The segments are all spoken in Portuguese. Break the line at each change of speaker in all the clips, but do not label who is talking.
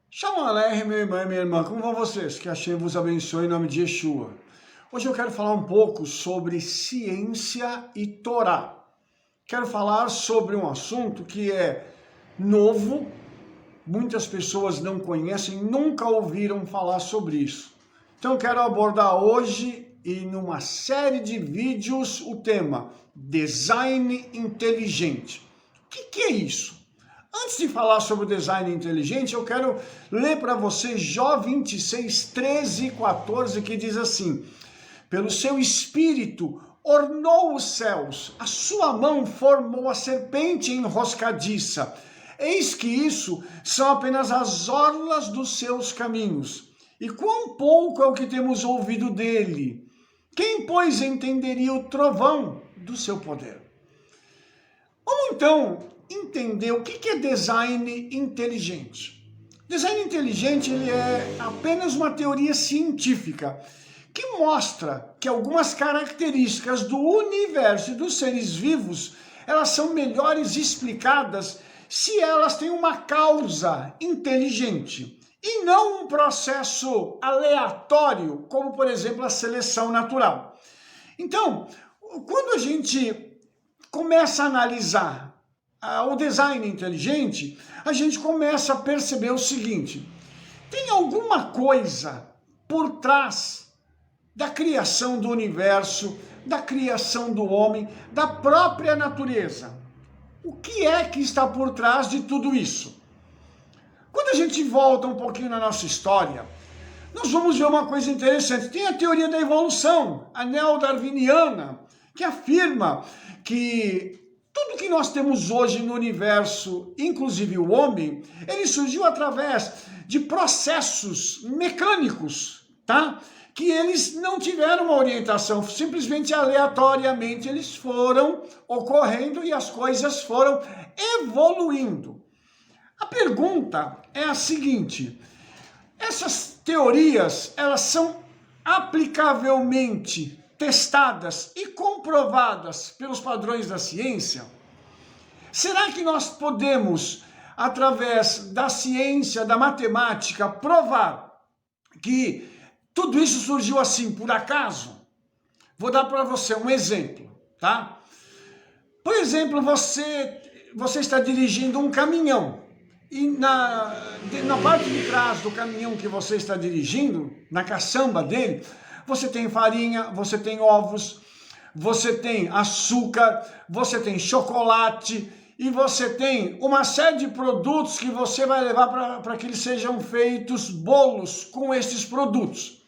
Shalom Aleichem, meu irmão e minha irmã, como vão vocês? Que Hashem vos abençoe em nome de Yeshua. Hoje eu quero falar um pouco sobre ciência e Torá. Quero falar sobre um assunto que é novo, muitas pessoas não conhecem, nunca ouviram falar sobre isso. Então eu quero abordar hoje e numa série de vídeos o tema Design Inteligente. O que é isso? Antes de falar sobre o design inteligente, eu quero ler para você Jó 26, 13 e 14, que diz assim: pelo seu espírito ornou os céus, a sua mão formou a serpente enroscadiça. Eis que isso são apenas as orlas dos seus caminhos. E quão pouco é o que temos ouvido dele. Quem, pois, entenderia o trovão do seu poder? Vamos então entender o que é design inteligente. Design inteligente ele é apenas uma teoria científica que mostra que algumas características do universo e dos seres vivos elas são melhores explicadas se elas têm uma causa inteligente e não um processo aleatório, como por exemplo a seleção natural. Então, quando a gente começa a analisar o design inteligente, a gente começa a perceber o seguinte: tem alguma coisa por trás da criação do universo, da criação do homem, da própria natureza. O que é que está por trás de tudo isso? Quando a gente volta um pouquinho na nossa história, nós vamos ver uma coisa interessante. Tem a teoria da evolução, a neo-darwiniana, que afirma que tudo que nós temos hoje no universo, inclusive o homem, ele surgiu através de processos mecânicos, tá? Que eles não tiveram uma orientação, simplesmente aleatoriamente eles foram ocorrendo e as coisas foram evoluindo. A pergunta é a seguinte: essas teorias, elas são aplicavelmente testadas e comprovadas pelos padrões da ciência? Será que nós podemos, através da ciência, da matemática, provar que tudo isso surgiu assim por acaso? Vou dar para você um exemplo, tá? Por exemplo, você está dirigindo um caminhão e na parte de trás do caminhão que você está dirigindo, na caçamba dele, você tem farinha, você tem ovos, você tem açúcar, você tem chocolate e você tem uma série de produtos que você vai levar para que eles sejam feitos bolos com esses produtos.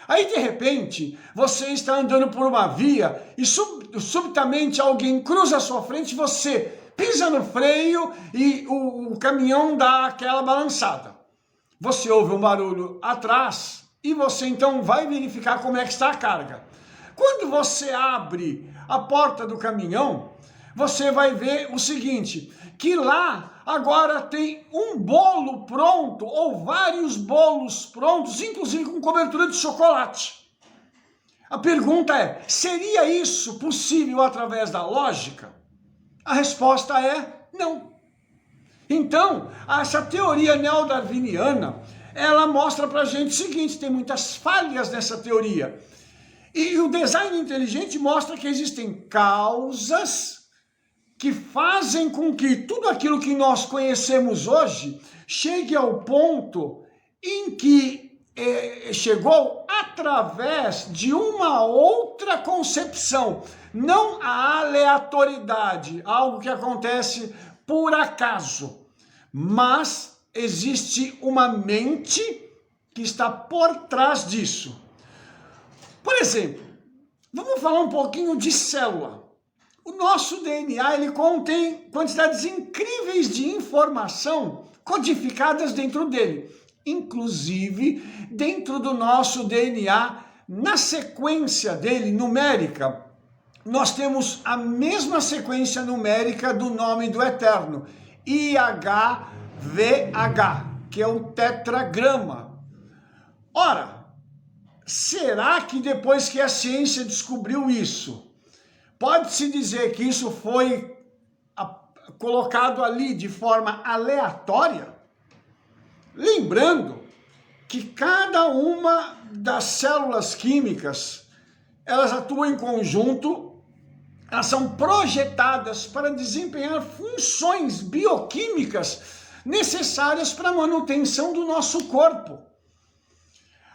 Aí, de repente, você está andando por uma via e subitamente alguém cruza a sua frente, você pisa no freio e o caminhão dá aquela balançada. Você ouve um barulho atrás e você então vai verificar como é que está a carga. Quando você abre a porta do caminhão, você vai ver o seguinte, que lá agora tem um bolo pronto ou vários bolos prontos, inclusive com cobertura de chocolate. A pergunta é, seria isso possível através da lógica? A resposta é não. Então, essa teoria neo-darwiniana, ela mostra pra gente o seguinte, tem muitas falhas nessa teoria. E o design inteligente mostra que existem causas que fazem com que tudo aquilo que nós conhecemos hoje chegue ao ponto em que chegou através de uma outra concepção, não a aleatoriedade, algo que acontece por acaso, mas existe uma mente que está por trás disso. Por exemplo, vamos falar um pouquinho de célula. O nosso DNA ele contém quantidades incríveis de informação codificadas dentro dele. Inclusive, dentro do nosso DNA, na sequência dele, numérica, nós temos a mesma sequência numérica do nome do Eterno, IHVH, que é um tetragrama. Ora, será que depois que a ciência descobriu isso, pode-se dizer que isso foi colocado ali de forma aleatória? Lembrando que cada uma das células químicas, elas atuam em conjunto, elas são projetadas para desempenhar funções bioquímicas necessárias para a manutenção do nosso corpo.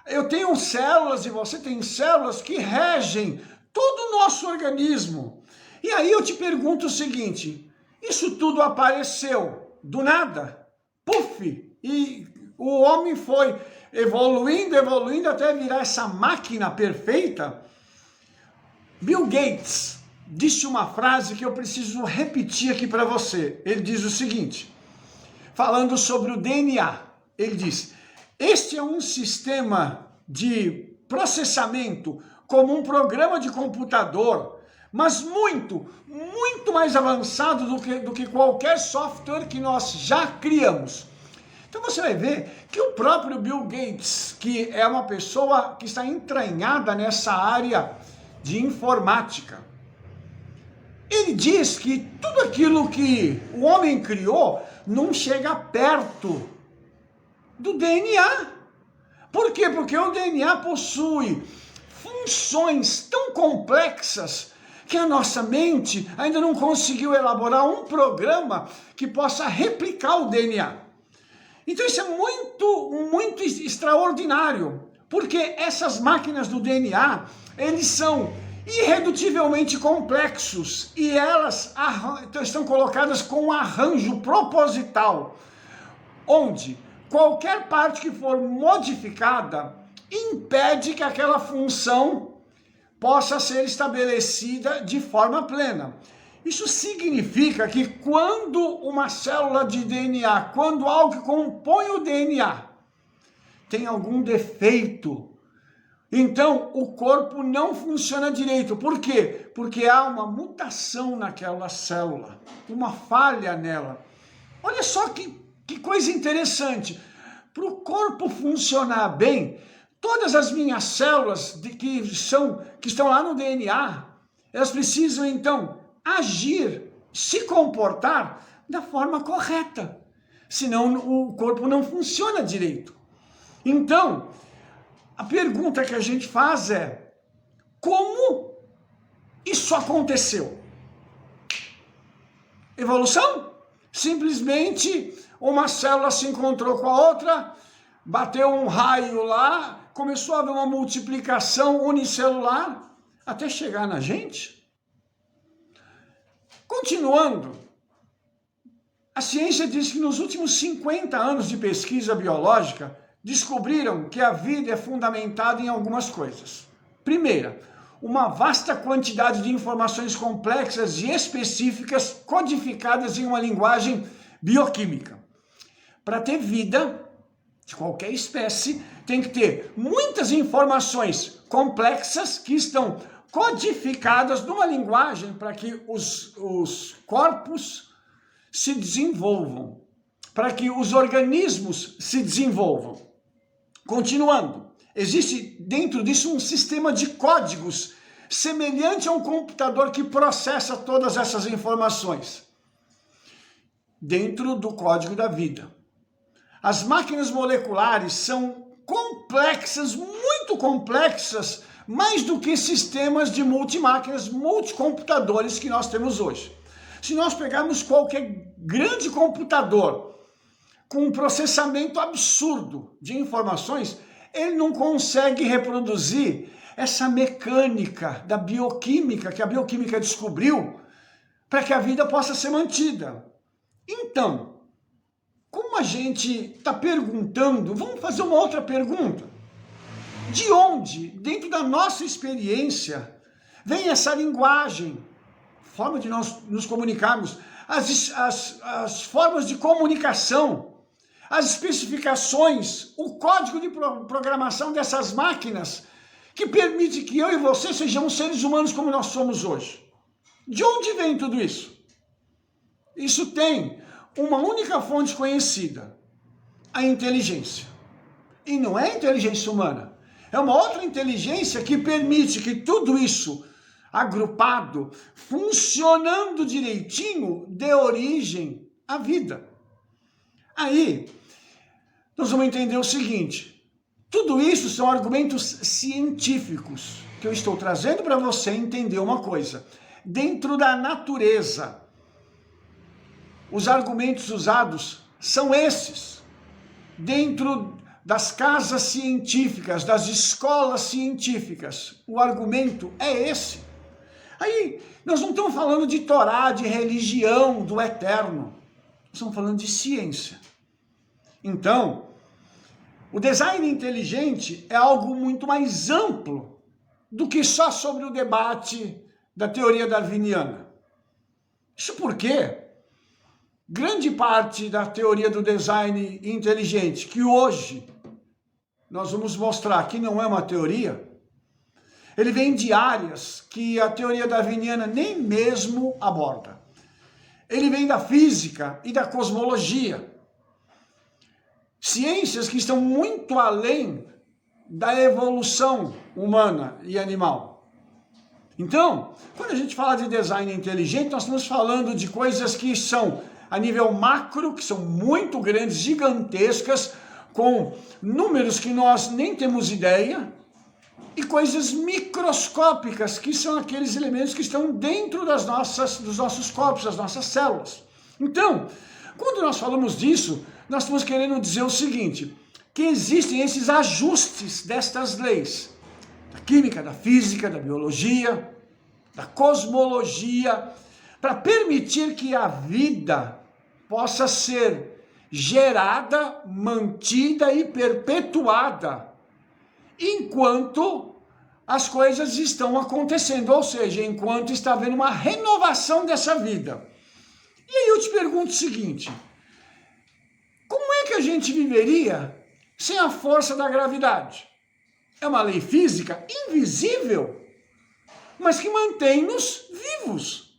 Eu tenho células e você tem células que regem todo o nosso organismo. E aí eu te pergunto o seguinte, isso tudo apareceu do nada? Puf! E o homem foi evoluindo até virar essa máquina perfeita? Bill Gates disse uma frase que eu preciso repetir aqui para você. Ele diz o seguinte, falando sobre o DNA, ele diz, este é um sistema de processamento como um programa de computador, mas muito mais avançado do que qualquer software que nós já criamos. Então você vai ver que o próprio Bill Gates, que é uma pessoa que está entranhada nessa área de informática, ele diz que tudo aquilo que o homem criou não chega perto do DNA. Por quê? Porque o DNA possui funções tão complexas que a nossa mente ainda não conseguiu elaborar um programa que possa replicar o DNA. Então isso é muito extraordinário, porque essas máquinas do DNA, eles são irredutivelmente complexos e elas estão colocadas com um arranjo proposital, onde qualquer parte que for modificada impede que aquela função possa ser estabelecida de forma plena. Isso significa que quando uma célula de DNA, quando algo que compõe o DNA, tem algum defeito, então o corpo não funciona direito. Por quê? Porque há uma mutação naquela célula, uma falha nela. Olha só que coisa interessante. Para o corpo funcionar bem, todas as minhas células que estão lá no DNA, elas precisam então agir, se comportar da forma correta. Senão o corpo não funciona direito. Então, a pergunta que a gente faz é, como isso aconteceu? Evolução? Simplesmente uma célula se encontrou com a outra, bateu um raio lá, começou a haver uma multiplicação unicelular, até chegar na gente. Continuando, a ciência diz que nos últimos 50 anos de pesquisa biológica, descobriram que a vida é fundamentada em algumas coisas. Primeira, uma vasta quantidade de informações complexas e específicas codificadas em uma linguagem bioquímica. Para ter vida de qualquer espécie, tem que ter muitas informações complexas que estão codificadas numa linguagem para que os corpos se desenvolvam, para que os organismos se desenvolvam. Continuando, existe dentro disso um sistema de códigos semelhante a um computador que processa todas essas informações dentro do código da vida. As máquinas moleculares são complexas, muito complexas, mais do que sistemas de multimáquinas, multicomputadores que nós temos hoje. Se nós pegarmos qualquer grande computador com um processamento absurdo de informações, ele não consegue reproduzir essa mecânica da bioquímica, que a bioquímica descobriu, para que a vida possa ser mantida. Então, como a gente está perguntando, vamos fazer uma outra pergunta. De onde, dentro da nossa experiência, vem essa linguagem, forma de nós nos comunicarmos, as formas de comunicação, as especificações, o código de programação dessas máquinas que permite que eu e você sejamos seres humanos como nós somos hoje? De onde vem tudo isso? Isso tem uma única fonte conhecida, a inteligência. E não é a inteligência humana, é uma outra inteligência que permite que tudo isso agrupado, funcionando direitinho, dê origem à vida. Aí, nós vamos entender o seguinte: tudo isso são argumentos científicos que eu estou trazendo para você entender uma coisa. Dentro da natureza, os argumentos usados são esses. Dentro das casas científicas, das escolas científicas, o argumento é esse. Aí, nós não estamos falando de Torá, de religião, do eterno. Nós estamos falando de ciência. Então, o design inteligente é algo muito mais amplo do que só sobre o debate da teoria darwiniana. Isso porque grande parte da teoria do design inteligente, que hoje nós vamos mostrar que não é uma teoria, ele vem de áreas que a teoria darwiniana nem mesmo aborda. Ele vem da física e da cosmologia. Ciências que estão muito além da evolução humana e animal. Então, quando a gente fala de design inteligente, nós estamos falando de coisas que são a nível macro, que são muito grandes, gigantescas, com números que nós nem temos ideia, e coisas microscópicas, que são aqueles elementos que estão dentro dos nossos corpos, das nossas células. Então, quando nós falamos disso, nós estamos querendo dizer o seguinte, que existem esses ajustes destas leis, da química, da física, da biologia, da cosmologia, para permitir que a vida possa ser gerada, mantida e perpetuada enquanto as coisas estão acontecendo, ou seja, enquanto está havendo uma renovação dessa vida. E aí eu te pergunto o seguinte, como é que a gente viveria sem a força da gravidade? É uma lei física invisível, mas que mantém-nos vivos.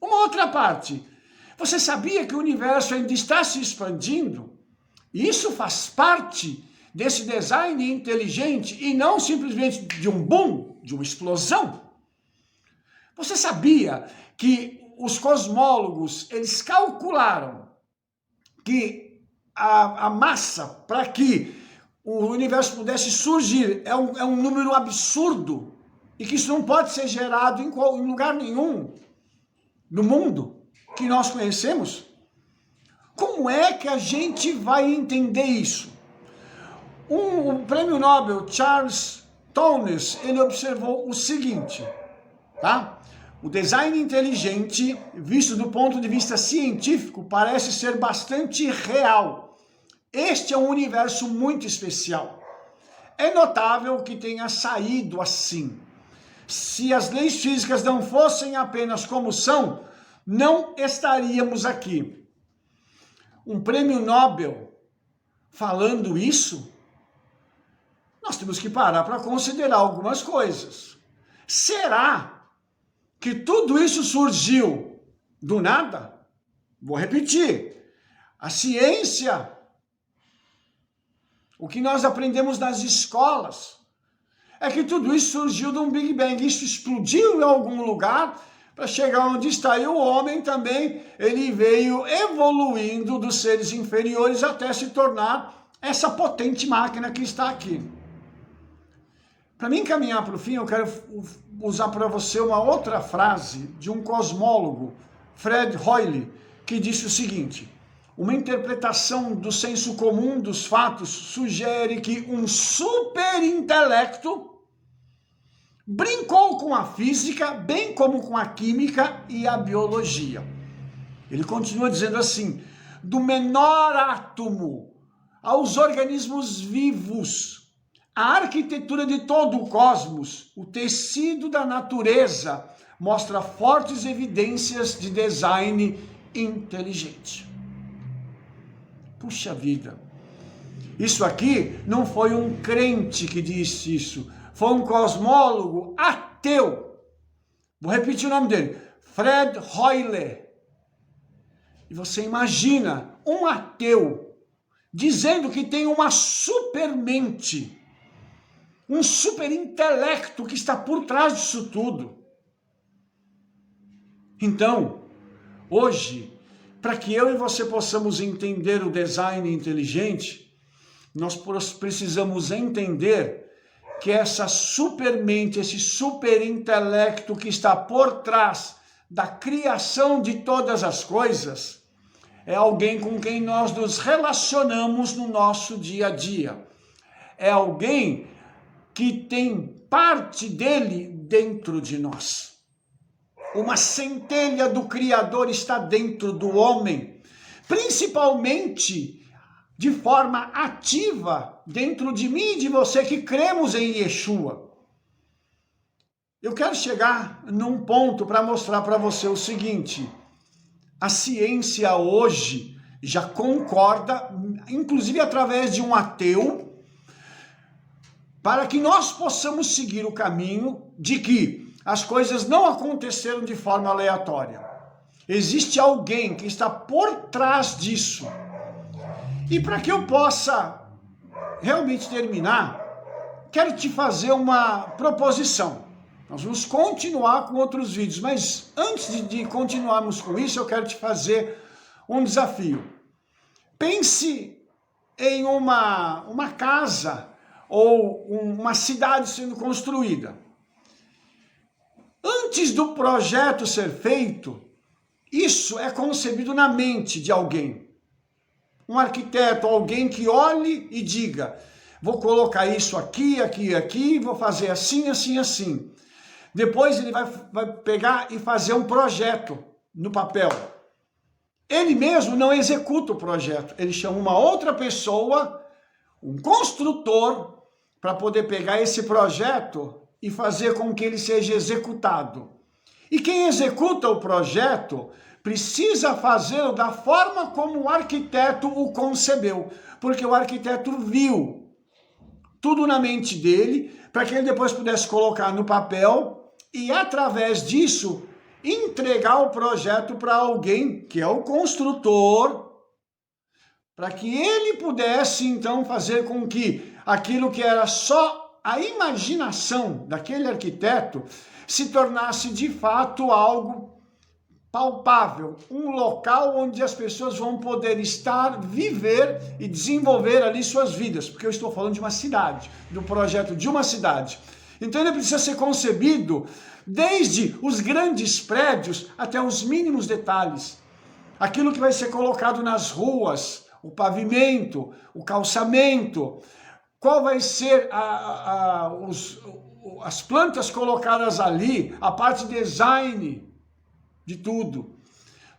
Uma outra parte, você sabia que o universo ainda está se expandindo? Isso faz parte desse design inteligente e não simplesmente de um boom, de uma explosão. Você sabia que os cosmólogos, eles calcularam que a massa para que o universo pudesse surgir é um número absurdo e que isso não pode ser gerado em lugar nenhum no mundo que nós conhecemos? Como é que a gente vai entender isso? O prêmio Nobel Charles Townes, ele observou o seguinte, tá? O design inteligente, visto do ponto de vista científico, parece ser bastante real. Este é um universo muito especial. É notável que tenha saído assim. Se as leis físicas não fossem apenas como são, não estaríamos aqui. Um prêmio Nobel falando isso, nós temos que parar para considerar algumas coisas. Será que tudo isso surgiu do nada? Vou repetir. A ciência, o que nós aprendemos nas escolas, é que tudo isso surgiu de um Big Bang. Isso explodiu em algum lugar para chegar onde está. E o homem também, ele veio evoluindo dos seres inferiores até se tornar essa potente máquina que está aqui. Para mim caminhar para o fim, eu quero usar para você uma outra frase de um cosmólogo, Fred Hoyle, que disse o seguinte: uma interpretação do senso comum dos fatos sugere que um superintelecto brincou com a física, bem como com a química e a biologia. Ele continua dizendo assim, do menor átomo aos organismos vivos, a arquitetura de todo o cosmos, o tecido da natureza, mostra fortes evidências de design inteligente. Puxa vida, isso aqui não foi um crente que disse isso, foi um cosmólogo ateu. Vou repetir o nome dele, Fred Hoyle. E você imagina um ateu dizendo que tem uma supermente, um superintelecto que está por trás disso tudo. Então, hoje, para que eu e você possamos entender o design inteligente, nós precisamos entender que essa supermente, esse superintelecto que está por trás da criação de todas as coisas, é alguém com quem nós nos relacionamos no nosso dia a dia. É alguém que tem parte dele dentro de nós. Uma centelha do Criador está dentro do homem, principalmente de forma ativa dentro de mim e de você que cremos em Yeshua. Eu quero chegar num ponto para mostrar para você o seguinte: a ciência hoje já concorda, inclusive através de um ateu, para que nós possamos seguir o caminho de que as coisas não aconteceram de forma aleatória. Existe alguém que está por trás disso. E para que eu possa realmente terminar, quero te fazer uma proposição. Nós vamos continuar com outros vídeos, mas antes de continuarmos com isso, eu quero te fazer um desafio. Pense em uma casa ou uma cidade sendo construída. Antes do projeto ser feito, isso é concebido na mente de alguém. Um arquiteto, alguém que olhe e diga, vou colocar isso aqui, aqui, aqui, vou fazer assim, assim, assim. Depois ele vai pegar e fazer um projeto no papel. Ele mesmo não executa o projeto, ele chama uma outra pessoa, um construtor, para poder pegar esse projeto e fazer com que ele seja executado. E quem executa o projeto precisa fazê-lo da forma como o arquiteto o concebeu, porque o arquiteto viu tudo na mente dele, para que ele depois pudesse colocar no papel e, através disso, entregar o projeto para alguém, que é o construtor, para que ele pudesse, então, fazer com que aquilo que era só a imaginação daquele arquiteto se tornasse, de fato, algo palpável, um local onde as pessoas vão poder estar, viver e desenvolver ali suas vidas, porque eu estou falando de uma cidade, do projeto de uma cidade. Então ele precisa ser concebido desde os grandes prédios até os mínimos detalhes. Aquilo que vai ser colocado nas ruas, o pavimento, o calçamento, qual vai ser as plantas colocadas ali, a parte de design de tudo.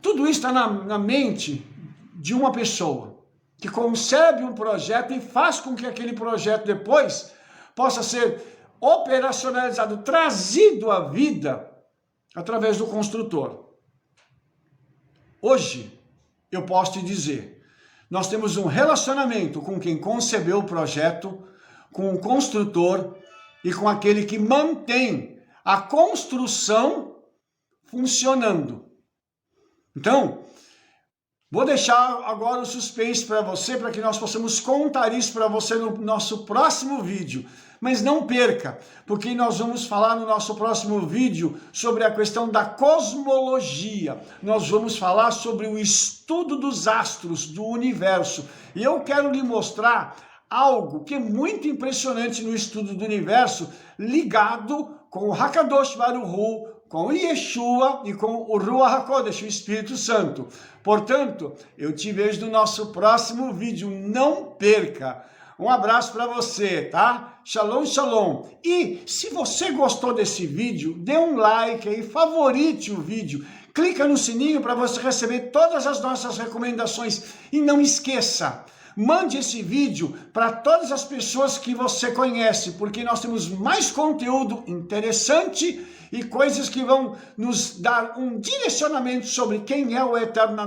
Tudo isso está na mente de uma pessoa que concebe um projeto e faz com que aquele projeto depois possa ser operacionalizado, trazido à vida através do construtor. Hoje, eu posso te dizer, nós temos um relacionamento com quem concebeu o projeto, com o construtor e com aquele que mantém a construção funcionando. Então, vou deixar agora o suspense para você, para que nós possamos contar isso para você no nosso próximo vídeo. Mas não perca, porque nós vamos falar no nosso próximo vídeo sobre a questão da cosmologia. Nós vamos falar sobre o estudo dos astros, do universo. E eu quero lhe mostrar algo que é muito impressionante no estudo do universo, ligado com o Hakadosh Baruch Hu, com o Yeshua e com o Ruach HaKodesh, o Espírito Santo. Portanto, eu te vejo no nosso próximo vídeo. Não perca! Um abraço para você, tá? Shalom, shalom. E se você gostou desse vídeo, dê um like aí, favorite o vídeo. Clica no sininho para você receber todas as nossas recomendações. E não esqueça, mande esse vídeo para todas as pessoas que você conhece, porque nós temos mais conteúdo interessante e coisas que vão nos dar um direcionamento sobre quem é o Eterno.